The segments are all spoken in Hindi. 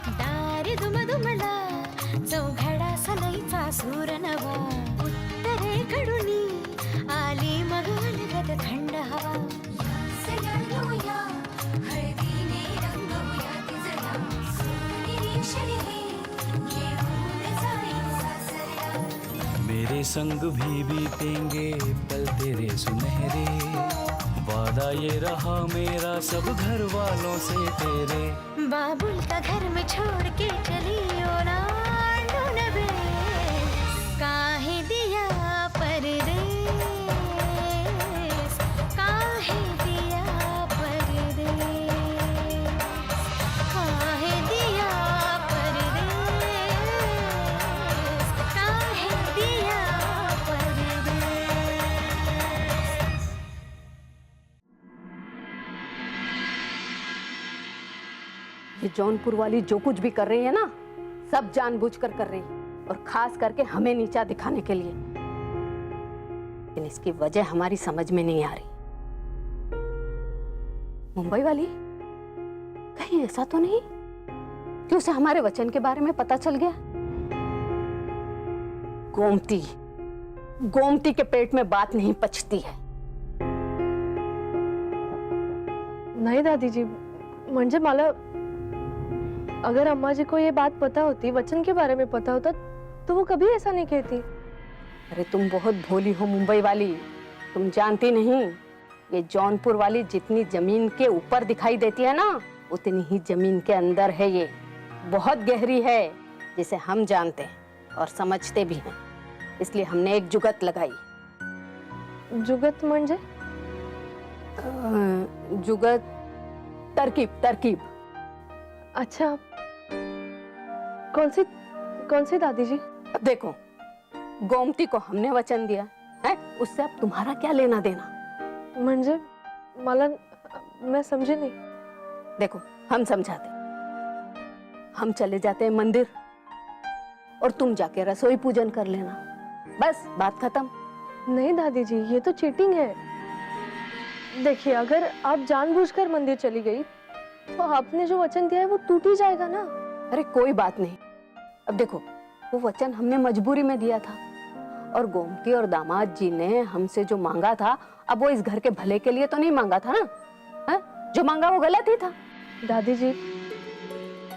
दारी दुमदुमला चौघडा सनईचा सूर नवा उत्तरेकडून आली मग अलगद थंड हवा सजणूया हळदीने रंगवूया तिजला निरीक्षण हे घेऊन जाई सासरा मेरे संग भी बीतेंगे पल तेरे सुनहरे वादा ये रहा मेरा सब घर वालों से तेरे बाबुल का घर में छोड़ के चली ओ ना ढूंढबे काहे दिया परदेस काहे दिया परदेस काहे दिया परदेस काहे दिया परदेस। ये जौनपुर वाली जो कुछ भी कर रही है ना, सब जानबूझकर कर रही है और खास करके हमें नीचा दिखाने के लिए। लेकिन इसकी वजह हमारी समझ में नहीं आ रही। मुंबई वाली कहीं ऐसा तो नहीं कि उसे हमारे वचन के बारे में पता चल गया? गोमती गोमती के पेट में बात नहीं पचती है। नहीं दादी जी, म्हणजे मला अगर अम्मा जी को ये बात पता होती, वचन के बारे में पता होता, तो वो कभी ऐसा नहीं कहती। अरे तुम बहुत भोली हो मुंबई वाली, तुम जानती नहीं ये जौनपुर वाली जितनी जमीन के ऊपर दिखाई देती है ना, उतनी ही जमीन के अंदर है। ये बहुत गहरी है, जिसे हम जानते हैं और समझते भी हैं। इसलिए हमने एक जुगत लगाई। जुगत म्हणजे? जुगत तरकीब तरकीब। अच्छा, कौन सी दादी जी? देखो, गोमती को हमने वचन दिया है, उससे अब तुम्हारा क्या लेना देना? म्हणजे मला मैं समझी नहीं। देखो, हम समझाते, हम चले जाते हैं मंदिर और तुम जाके रसोई पूजन कर लेना, बस बात खत्म। नहीं दादी जी, ये तो चीटिंग है। देखिए, अगर आप जानबूझकर मंदिर चली गई तो आपने जो वचन दिया है वो टूट ही जाएगा ना। अरे कोई बात नहीं। अब देखो, वो वचन हमने मजबूरी में दिया था और गोमती और दामाद जी ने हमसे जो मांगा था, अब वो इस घर के भले के लिए तो नहीं मांगा था ना? है? जो मांगा वो गलत ही था। दादी जी,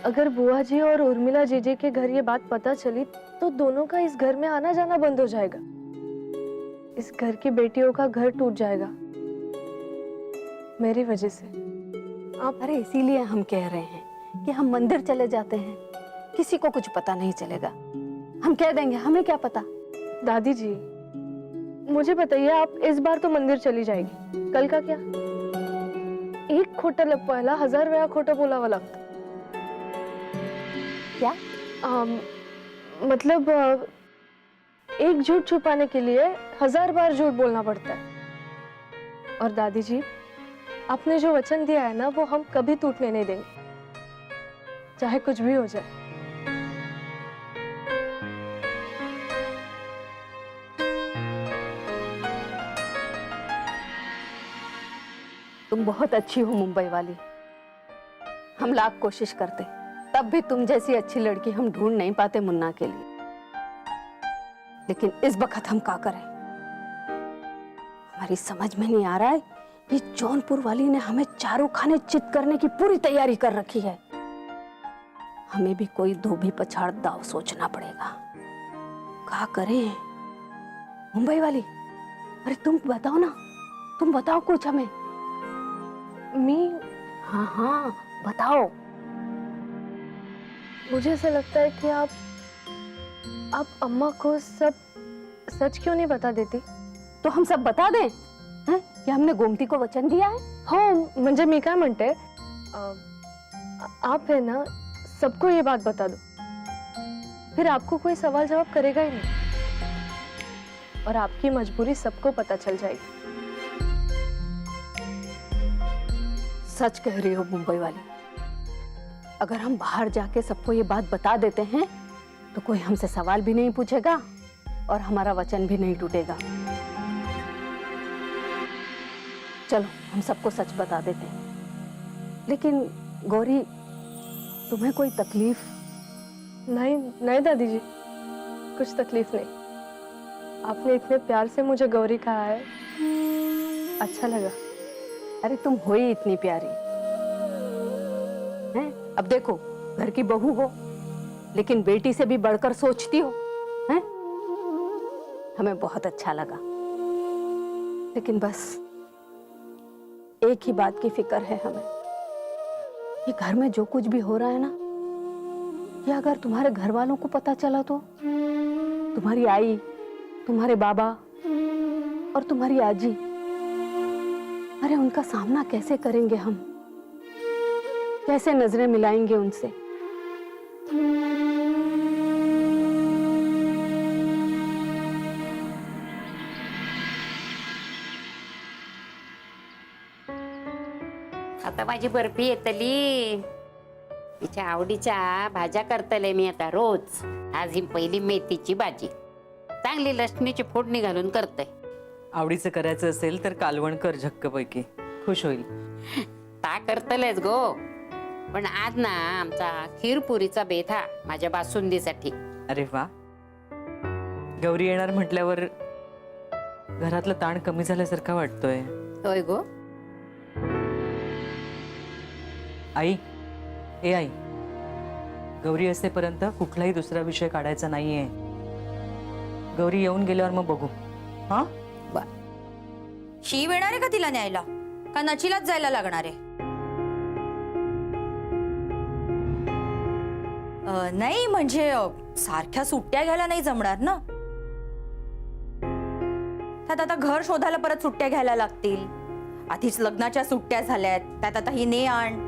अगर बुआ जी और उर्मिला जीजी के घर ये बात पता चली तो दोनों का इस घर में आना जाना बंद हो जाएगा। इस घर की बेटियों का घर टूट जाएगा मेरी वजह से। आप अरे इसीलिए हम कह रहे हैं कि हम मंदिर चले जाते हैं, किसी को कुछ पता नहीं चलेगा। हम कह देंगे, हमें क्या पता। दादी जी, मुझे बताइए, आप इस बार तो मंदिर चली जाएगी, कल का क्या? एक खोटं लपवायला 1000 वेळा खोटं बोलावं लागतं। क्या? मतलब एक झूठ छुपाने के लिए 1000 बार झूठ बोलना पड़ता है। और दादी जी, आपने जो वचन दिया है ना, वो हम कभी टूटने नहीं देंगे, चाहे कुछ भी हो जाए। तुम बहुत अच्छी हो मुंबई वाली। हम लाख कोशिश करते, तब भी तुम जैसी अच्छी लड़की हम ढूंढ नहीं पाते मुन्ना के लिए। लेकिन इस वक्त हम क्या करें? हमारी समझ में नहीं आ रहा है कि जौनपुर वाली ने हमें चारों खाने चित करने की पूरी तैयारी कर रखी है। हमें भी कोई धोबी पछाड़ दाव सोचना पड़ेगा। क्या करें मुंबई वाली? अरे तुम बताओ ना, तुम बताओ कुछ हमें। हाँ हाँ बताओ। मुझे ऐसा लगता है कि आप अम्मा को सब सच क्यों नहीं बता देती? तो हम सब बता दें हैं कि हमने गोमती को वचन दिया है। हो, म्हणजे मी काय म्हणते, आप है ना, सबको ये बात बता दो, फिर आपको कोई सवाल जवाब करेगा ही नहीं और आपकी मजबूरी सबको पता चल जाएगी। सच कह रही हो मुंबई वाली। अगर हम बाहर जाके सबको ये बात बता देते हैं तो कोई हमसे सवाल भी नहीं पूछेगा और हमारा वचन भी नहीं टूटेगा। चलो हम सबको सच बता देते हैं। लेकिन गौरी, तुम्हें कोई तकलीफ? नहीं नहीं दादी जी, कुछ तकलीफ नहीं। आपने इतने प्यार से मुझे गौरी कहा है, अच्छा लगा। अरे तुम हो ही इतनी प्यारी हैं। अब देखो, घर की बहू हो लेकिन बेटी से भी बढ़कर सोचती हो हैं। हमें बहुत अच्छा लगा, लेकिन बस एक ही बात की फिक्र है हमें। ये घर में जो कुछ भी हो रहा है ना, ये अगर तुम्हारे घर वालों को पता चला तो तुम्हारी आई, तुम्हारे बाबा और तुम्हारी आजी, अरे उनका सामना कैसे करेंगे हम? कैसे नजरें मिलाएंगे उनसे? आता माझी बर्फी येतली, तिच्या आवडीच्या भाज्या करतले मी आता रोज। आज ही पहिली मेथीची भाजी चांगली लसणीची फोडणी घालून करते। आवडीचं करायचं असेल तर कालवण कर, झक्कपैकी खुश होईल। ता करतलेच गो, पण आज ना आमचा खीरपुरीचा बेत हा माझ्या बासुंदीसाठी। अरे वा, गौरी येणार म्हटल्यावर घरातलं ताण कमी झाल्यासारखा वाटतोय। होय गो। आई, ए आई, गौरी असेपर्यंत कुठलाही दुसरा विषय काढायचा नाहीये। गौरी येऊन गेल्यावर मग बघू। हा, शिव येणार आहे का तिला न्यायला, का नचीलाच जायला लागणार आहे? नाही म्हणजे सारख्या सुट्ट्या घ्यायला नाही जमणार ना। त्यात आता घर शोधायला परत सुट्ट्या घ्यायला लागतील। आधीच लग्नाच्या सुट्ट्या झाल्यात, त्यात आता ही ने आण।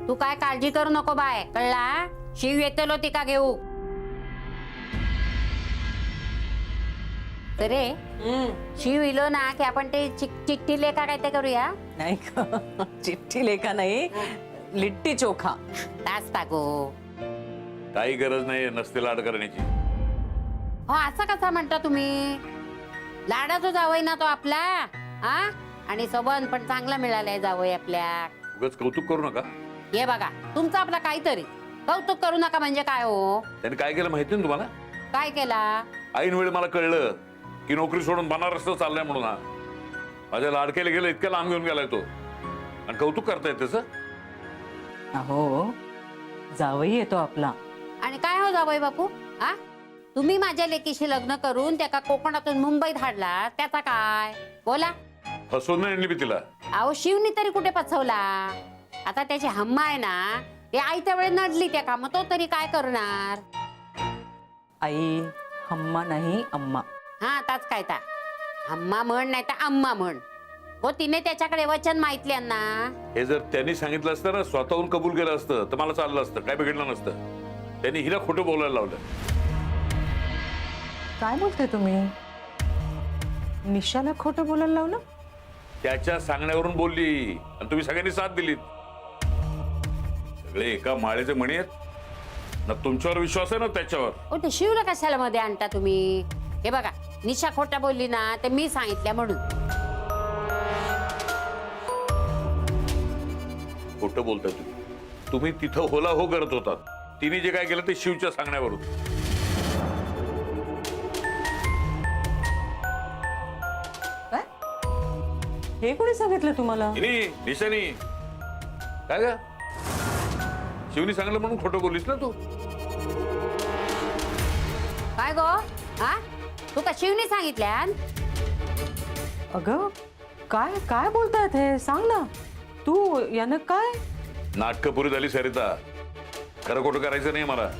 तू काय काळजी करू नको बाय, कळला? शिव येतलो ती का घेऊ तरे। शिव इलो ना की आपण ते चिठ्ठी लेखा काय ते करूया। नाही का, चिठ्ठी लेखा नाही, लिट्टी चोखा। तास टाको। काही गरज नाही नसते लाड करण्याची। हो, असं कसा म्हणता तुम्ही? लाडाचो जावई ना तो आपला, हा? आणि सबन पण चांगला मिळालाय जावई आपल्या। उगाच कौतुक करू नका। हे बघा, तुमचं आपला काहीतरी कौतुक करू नका म्हणजे काय हो? त्याने काय केलं माहिती ना तुम्हाला? काय केला? ऐन वेळी मला कळलं की नोकरी सोडून बनारसला चाललाय म्हणून। हा, माझ्या लाडकेला गेलं, इतक्या लांब घेऊन गेलाय तो, आणि कौतुक करतायत त्याचं। अहो, जावई येतो आपला। आणि काय हो जावई बापू, हा? तुम्ही माझ्या लेकीशी लग्न करून त्याका कोकणातून मुंबईत हाडला, त्याचा काय? बोला। फसवून नाही आणली मी तिला। अहो, शिवनी तरी कुठे फसवला? आता त्याची हम्मा आहे ना, ते आईच्या वेळेस नडली त्या काम, तो तरी काय करणार? आई, हम्मा नाही अम्मा। हा, ताच काय ता हम्मा म्हण नाही तर अम्मा म्हण। हो, तिने त्याच्याकडे वचन माहितले ना। हे जर त्यांनी सांगितलं असतं ना, स्वतःहून कबूल केलं असतं तर मला चाललं असतं, काय बिघडलं नसतं। त्यांनी हिला खोटं बोलायला लावलं। काय बोलते तुम्ही? निशाला खोटं बोलायला लावलं? त्याच्या सांगण्यावरून बोलली आणि तुम्ही सगळ्यांनी साथ दिलीत। सगळे एका माळेचे मणी आहेत ना। तुमच्यावर विश्वास आहे ना त्याच्यावर? हो, ते शिवला कशाला मध्ये आणता तुम्ही? हे बघा, निशा खोटा बोलली ना, ते मी सांगितल्या म्हणून। खोटं बोलताय तुम्ही। तुम्ही तिथं होला हो करत होतात, तिने जे काय केलं ते शिवच्या सांगण्यावरून। हे कोणी सांगितलं तुम्हाला? निशानी काय ग, शिवनी सांगितलं म्हणून खोटं बोललीस ना तू? काय गो, हा? तू का शिवनी सांगितल्या? अगं, काय काय बोलतायत हे? सांग ना तू। यानं काय नाटकं पुरी झाली सरिता, खरं खोटं करायचं नाही मला।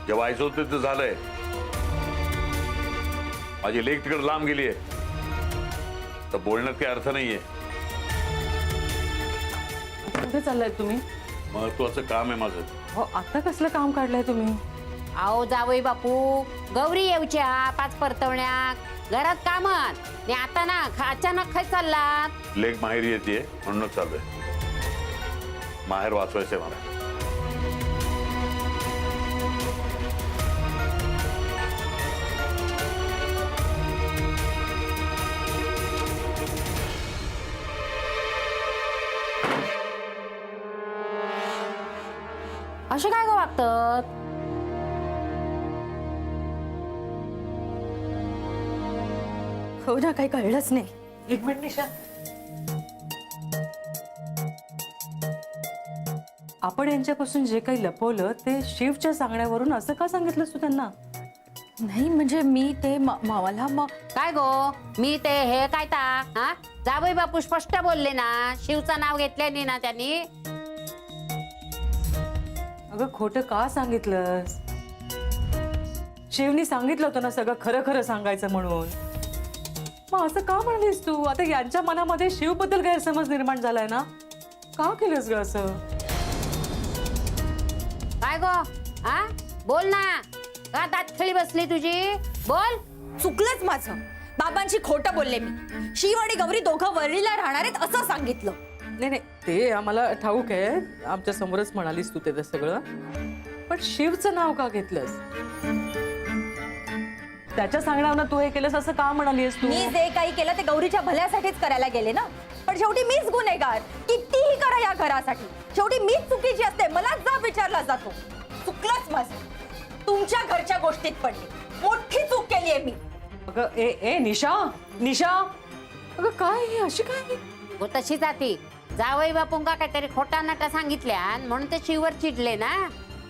जे व्हायचं होतं ते झालंय। माझी लेक तिकडे लांब गेलीये, तर बोलण्यात काही अर्थ नाहीये। कुठे चाललाय तुम्ही? महत्वाचं काम आहे माझं। हो, आता कसलं काम काढलंय तुम्ही? आओ जावई बापू, गौरी येऊच्या 5 परतवण्याक घरात कामात, आणि आता ना अचानक खाय चाललात? लेक माहेरी येते म्हणूनच चालू आहे। माहेर वाचवायचंय मला। असे काय ग वागतात? हो ना, काही कळलंच नाही. एक मिनिट निशा. आपण यांच्यापासून जे काही लपवलं ते शिवच्या सांगण्यावरून असं का सांगितलंस तू त्यांना? नाही म्हणजे मी ते मला काय गो मी ते हे काय ता हा जावई बापू स्पष्ट बोलले ना, शिवचं नाव घेतल्याने ना त्यांनी. अगं खोटं का सांगितलंस? शिवनी सांगितलं होतं ना सगळं खरं खरं सांगायचं म्हणून. मग असं का म्हणलीस तू? आता यांच्या मनामध्ये शिवबद्दल गैरसमज निर्माण झालाय ना, का केलंस ग असं? काय गो हा बोल ना, का दात खेळी बसली तुझी? बोल. चुकलंच माझं. बाबांची खोटं बोलले मी. शिव आणि गौरी दोघं वरळीला राहणार आहेत असं सांगितलं. नाही नाही, ते आम्हाला ठाऊक आहे, आमच्या समोरच म्हणालीस तू ते सगळं. पण शिवचं नाव का घेतलंस? त्याच्या सांगण्यावर तू हे केलंस असं का म्हणालीस तू? मी जे काही केलं ते गौरीच्या भल्यासाठीच करायला गेले ना. पण शेवटी मीच गुन्हेगार. कितीही करा या घरासाठी, शेवटी मीच चुकीची असते. मलाच जाब विचारला जातो. चुकलंच माझं. तुमच्या घरच्या गोष्टीत पडली. मोठी चूक केली आहे मी. अगं ए निशा निशा, अगं काय ही अशी काय? हो तशी जाती. जावई बापूंका काहीतरी खोटा नाटा सांगितल्या म्हणून ते शिववर चिडले ना.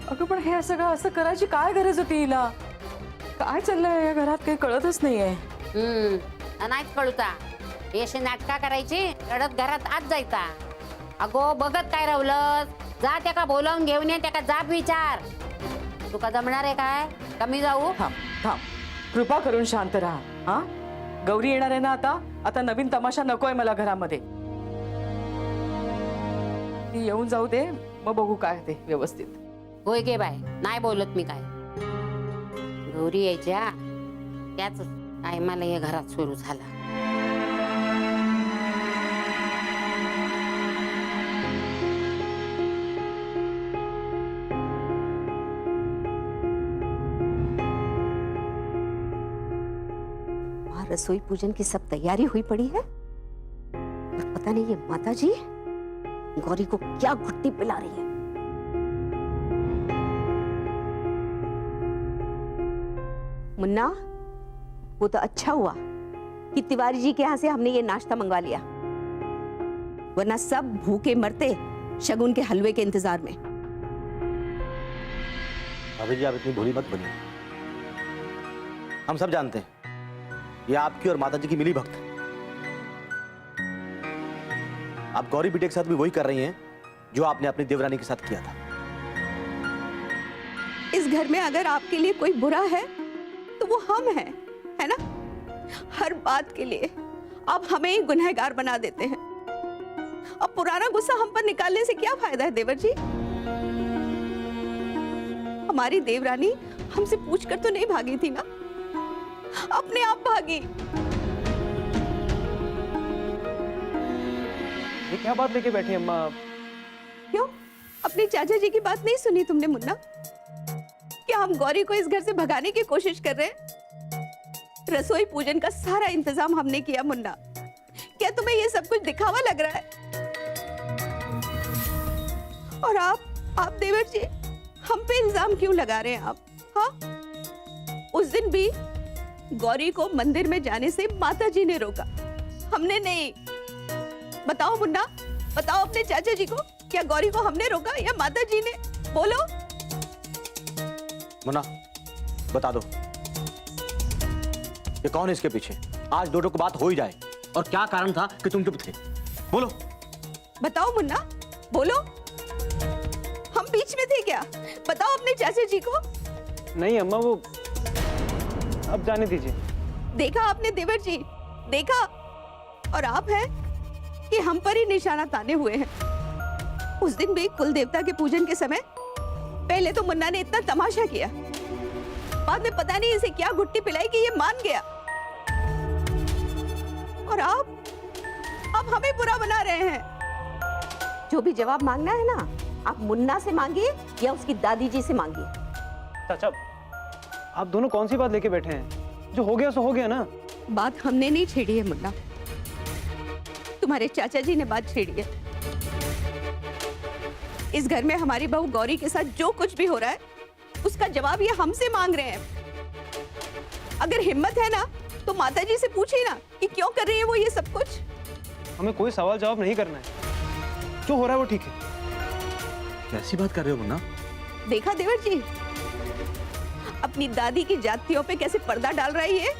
अगं पण हे सगळं असं करायची काय गरज होती हिला? काय चाललंय या घरात काही कळतच नाहीये. नाहीच कळूता. ही अशी नाटका करायची, रडत घरात आत जायचा. अगो बघत काय रावलंस? जा त्याका बोलावून घेऊन ये, त्याका जाब विचार. तुका जमणार आहे काय? कमी जाऊ. थांब थांब, कृपा करून शांत राहा. हा गौरी येणार आहे ना आता नवीन तमाशा नकोय मला घरामध्ये. ती येऊन जाऊ दे, मग बघू काय ते व्यवस्थित. होय गे बाय, नाही बोलत मी काय. गौरी यायच्या त्याच टायमाला हे घरात सुरू झाला. वहाँ रसोई पूजन की सब तैयारी हुई पड़ी है, और पता नहीं ये माताजी गौरी को क्या घुट्टी पिला रही है. मुन्ना, वो तो अच्छा हुआ कि तिवारी जी के यहाँ से हमने ये नाश्ता मंगवा लिया, वरना सब भूखे मरते शगुन के हलवे के इंतजार में. भाभी जी, आप इतनी भोली मत बनिए. हम सब जानते हैं ये आपकी और माताजी की मिली भक्त है. आप गौरी बेटे के साथ भी वही कर रही हैं जो आपने अपनी देवरानी के साथ किया था. इस घर में अगर आपके लिए कोई बुरा है तो वो हम हैं, है ना? हर बात के लिए आप हमें ही गुनहगार बना देते हैं. अब पुराना गुस्सा हम पर निकालने से क्या फायदा है देवर जी? हमारी देवरानी हमसे पूछकर तो नहीं भागी थी ना, अपने आप भागी. ये क्या बात लेके बैठी अम्मा? क्यों? अपने चाचा जी की बात नहीं सुनी तुमने मुन्ना? क्या हम गौरी को इस घर से भगाने की कोशिश कर रहे हैं? रसोई पूजन का सारा इंतजाम हमने किया मुन्ना. क्या तुम्हें ये सब कुछ दिखावा लग रहा है? और आप देवर जी हम पे इल्जाम क्यों लगा रहे हैं आप? हाँ, उस दिन भी गौरी को मंदिर में जाने से माता जी ने रोका, हमने नहीं. बताओ मुन्ना, बताओ अपने चाचा जी को, क्या गौरी को हमने रोका या माता जी ने? बोलो. मुन्ना, बता दो ये कौन है इसके पीछे? आज दो को बात हो ही जाए. और क्या कारण था कि तुम चुप थे? बोलो. बताओ मुन्ना, बोलो. हम बीच में थे क्या? बताओ अपने चाचा जी को. नहीं अम्मा, वो अब जाने दीजिए. देखा आपने देवर जी, देखा? और आप हैं कि हम पर ही निशाना ताने हुए हैं. उस दिन भी कुल देवता के पूजन के समय पहले तो मुन्ना ने इतना तमाशा किया, बाद में पता नहीं इसे क्या घुट्टी पिलाई कि ये मान गया. और आप हमें बुरा बना रहे हैं. जो भी जवाब मांगना है ना, आप मुन्ना से मांगिए या उसकी दादी जी से मांगिए. चाचा, आप दोनों कौन सी बात लेके बैठे हैं? जो हो गया सो हो गया ना. बात हमने नहीं छेड़ी है मुन्ना, तुम्हारे चाचा जी ने बात छेड़ी है. इस घर में हमारी बहू गौरी के साथ जो कुछ भी हो रहा है उसका जवाब ये हमसे मांग रहे हैं। अगर हिम्मत है ना तो माता जी से पूछिए ना कि क्यों कर रही है वो ये सब कुछ। हमें कोई सवाल जवाब नहीं करना है, जो हो रहा है वो ठीक है। कैसी बात कर रहे हो मुन्ना? देखा देवर जी, अपनी दादी की जातियों पे कैसे पर्दा डाल रही है।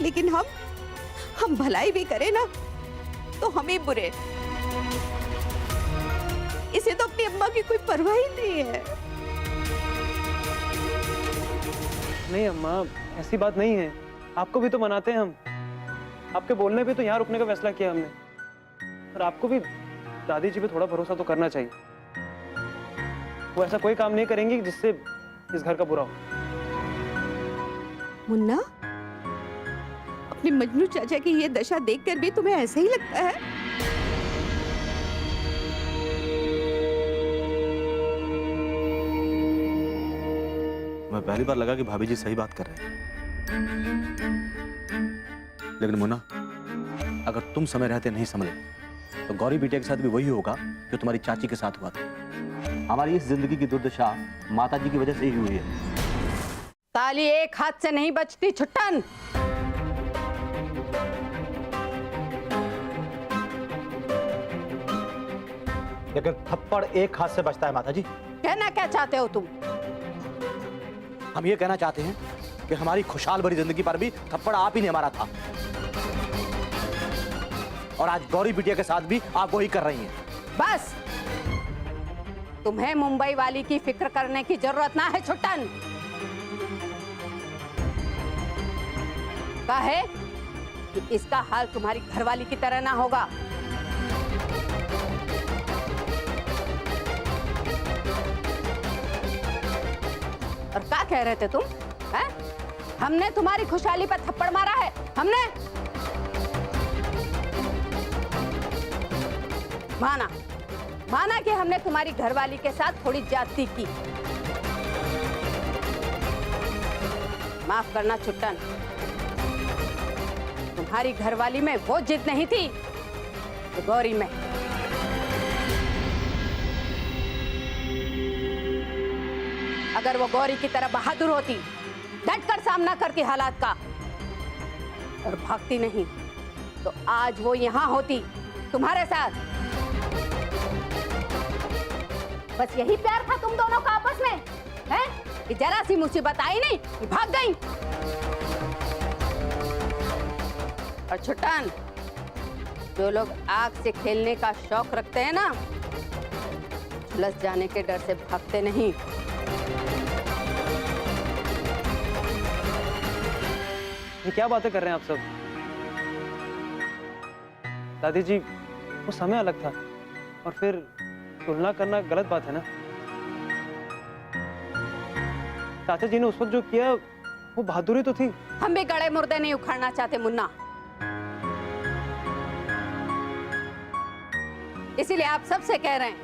लेकिन हम भलाई भी करें ना तो हम ही बुरे। इसे तो अपनी अम्मा की कोई परवाह ही नहीं है। नहीं अम्मा, ऐसी बात नहीं है। आपको भी तो मनाते हैं हम। आपके बोलने पे तो यहाँ रुकने का फैसला किया हमने। और आपको भी दादी जी पे थोड़ा भरोसा तो करना चाहिए। वो ऐसा कोई काम नहीं करेंगी जिससे इस घर का बुरा हो। मुन्ना, अपनी मजनू चाचा की ये दशा देखकर भी तुम्हें ऐसा ही लगता है? मैं पहली बार लगा कि भाभी जी सही बात कर रहे हैं। लेकिन मुन्ना, अगर तुम समय रहते नहीं संभले तो गौरी बिटिया के साथ भी वही होगा जो तुम्हारी चाची के साथ हुआ था। हमारी इस जिंदगी की दुर्दशा माता जी की वजह से ही हुई है। ताली एक हाथ से नहीं बचती छुट्टन। लेकिन थप्पड़ एक हाथ से बचता है माता जी। कहना क्या चाहते हो तुम? हम ये कहना चाहते हैं कि हमारी खुशहाल भरी जिंदगी पर भी थप्पड़ आप ही ने मारा था, और आज गौरी बिटिया के साथ भी आप वही कर रही हैं। बस, तुम्हें मुंबई वाली की फिक्र करने की जरूरत ना है छुट्टन। काहे कि इसका हाल तुम्हारी घरवाली की तरह ना होगा। और क्या कह रहे थे तुम? हैं? हमने तुम्हारी खुशहाली पर थप्पड़ मारा है? हमने माना कि हमने तुम्हारी घरवाली के साथ थोड़ी ज्यादती की। माफ करना छुट्टन, तुम्हारी घरवाली में वो जिद नहीं थी तो गौरी में। अगर वो गौरी की तरह बहादुर होती, डटकर सामना करती हालात का और भागती नहीं, तो आज वो यहाँ होती तुम्हारे साथ। बस यही प्यार था तुम दोनों का आपस में, हैं? कि जरा सी मुसीबत आई नहीं कि भाग गई। और छुट्टन, जो लोग आग से खेलने का शौक रखते हैं ना, झुलस जाने के डर से भागते नहीं। ये क्या बातें कर रहे हैं आप सब? दादी जी, वो समय अलग था, और फिर तुलना करना गलत बात है ना। चाचा जी ने उस वक्त जो किया वो बहादुरी तो थी। हम भी गड़े मुर्दे नहीं उखाड़ना चाहते मुन्ना, इसीलिए आप सबसे कह रहे हैं,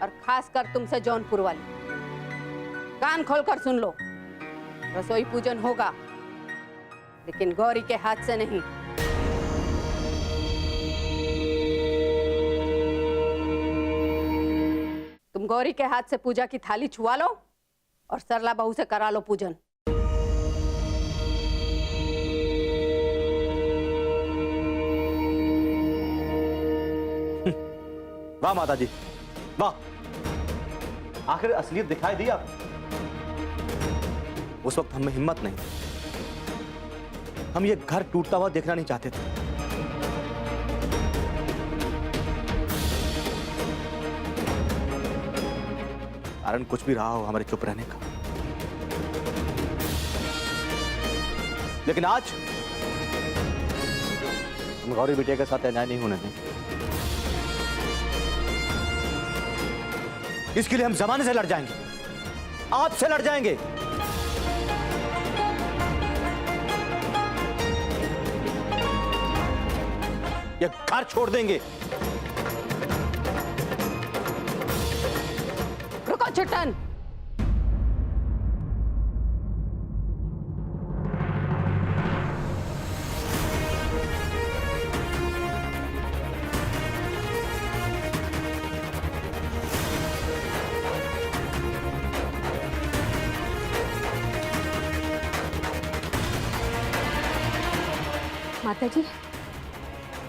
और खासकर तुमसे जौनपुर वाली, कान खोलकर सुन लो। रसोई पूजन होगा, लेकिन गौरी के हाथ से नहीं। तुम गौरी के हाथ से पूजा की थाली छुआ लो और सरला बहू से करा लो पूजन। वाह माता जी, वाह! आखिर असलियत दिखाई दी आप। उस वक्त हमें हिम्मत नहीं, हम ये घर टूटता हुआ देखना नहीं चाहते थे। कारण कुछ भी रहा हो हमारे चुप रहने का, लेकिन आज हम गौरी बिटिया के साथ अन्याय नहीं होने देंगे। इसके लिए हम जमाने से लड़ जाएंगे, आपसे लड़ जाएंगे। ये घर छोड़ देंगे। रुको छुट्टन, माता जी,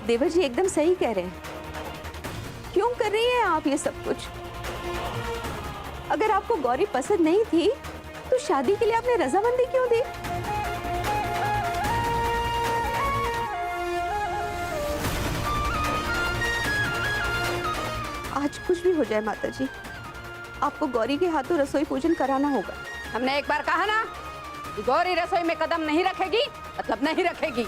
देवर जी एकदम सही कह रहे हैं। क्यों कर रही हैं आप ये सब कुछ? अगर आपको गौरी पसंद नहीं थी तो शादी के लिए आपने रजामंदी क्यों दी? आज कुछ भी हो जाए माता जी, आपको गौरी के हाथों रसोई पूजन कराना होगा। हमने एक बार कहा ना कि गौरी रसोई में कदम नहीं रखेगी, मतलब नहीं रखेगी।